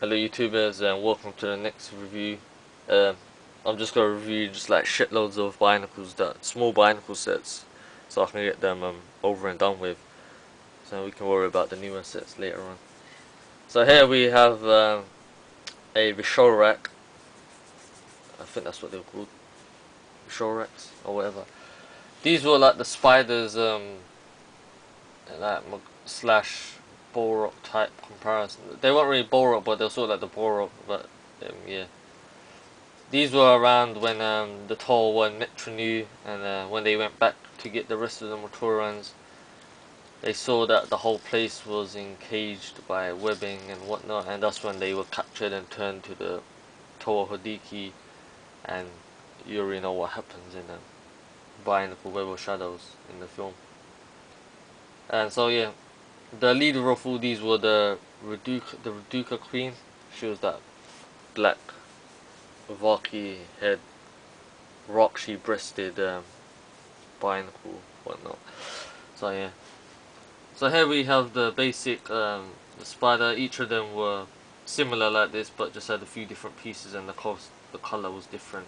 Hello YouTubers and welcome to the next review. I'm just gonna review just like shitloads of Bionicles, that small Bionicle sets, so I can get them over and done with, so we can worry about the newer sets later on. So here we have a Visorak. I think that's what they're called, Visoraks or whatever. These were like the spiders, like slash Borok type comparison. They weren't really Borok, but they were sort of like the Borok, but yeah. These were around when the Toll won Metro New, and when they went back to get the rest of the Motorans, they saw that the whole place was encaged by webbing and whatnot, and that's when they were captured and turned to the Toa Hodiki, and you already know what happens in Bionicle Web of Shadows in the film. And so yeah, the leader of all these were the Reduca Queen. She was that black Vaki head, rocky breasted Bionicle, whatnot. So yeah. So here we have the basic the spider. Each of them were similar like this, but just had a few different pieces, and the color was different.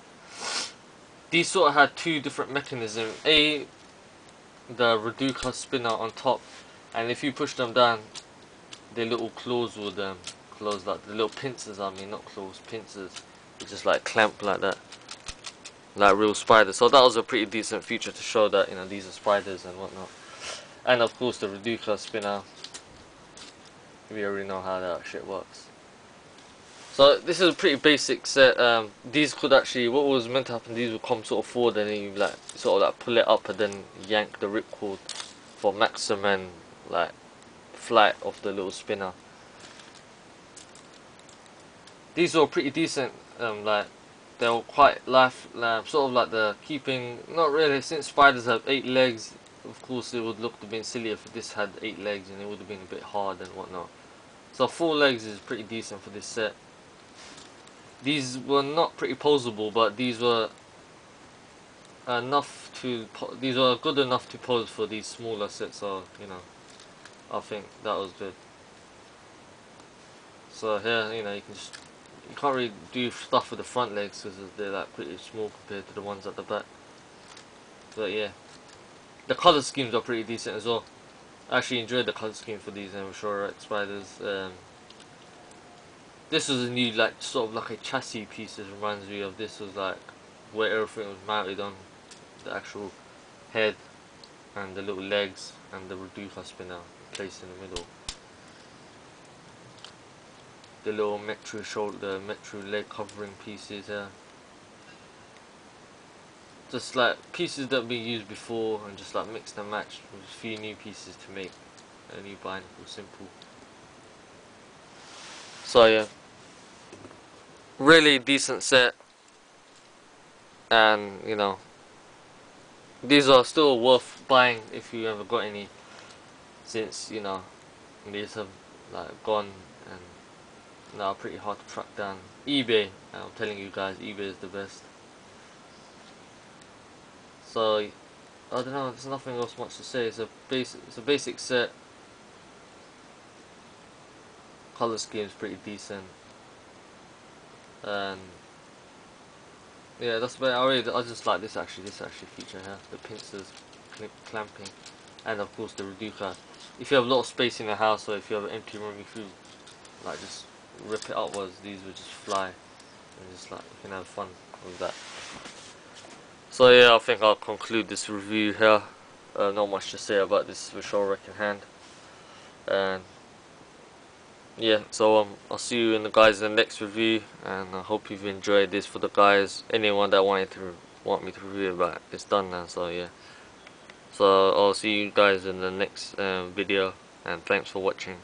These sort of had two different mechanisms. The Reduca spinner on top, and if you push them down, their little claws would close, like the little pincers. I mean, not claws, pincers. They just like clamp like that, like real spiders. So that was a pretty decent feature to show that, you know, these are spiders and whatnot. And of course the Reduca spinner. We already know how that shit works. So this is a pretty basic set. These could actually, what was meant to happen, these would come sort of forward, and then you like sort of like pull it up and then yank the ripcord for maximum like flight of the little spinner. These were pretty decent. Like they were quite sort of like the keeping. Not really, since spiders have 8 legs. Of course, it would look a bit silly if this had 8 legs, and it would have been a bit hard and whatnot. So 4 legs is pretty decent for this set. These were not pretty posable, but these were these were good enough to pose for these smaller sets. So you know, I think that was good. So here, you know, you can't really do stuff with the front legs because they're like pretty small compared to the ones at the back. But yeah, the color schemes are pretty decent as well. I actually enjoyed the color scheme for these Visorak spiders. This was a new, like, sort of like a chassis piece. It reminds me of, this was like where everything was mounted on, the actual head and the little legs and the Reduca spinner placed in the middle. The little Metro shoulder, Metro leg covering pieces here. Just like pieces that we used before, and just like mixed and matched with a few new pieces to make a new Bionicle simple. So yeah, really decent set, and you know, these are still worth buying if you ever got any, since you know these have like gone and now pretty hard to track down. eBay, I'm telling you guys, eBay is the best. So I don't know, there's nothing else much to say. It's a basic set. Color scheme is pretty decent, and yeah, that's about it. I just like this actually feature here, the pincers clamping, and of course the Reduca. If you have a lot of space in the house, or if you have an empty room, if you like just rip it upwards, these would just fly, and just like you can have fun with that. So yeah, I think I'll conclude this review here. Not much to say about this Visorak in hand, and yeah, so I'll see you in the next review, and I hope you've enjoyed this. For the guys, anyone that want me to review about, it's done now. So yeah, so I'll see you guys in the next video, and thanks for watching.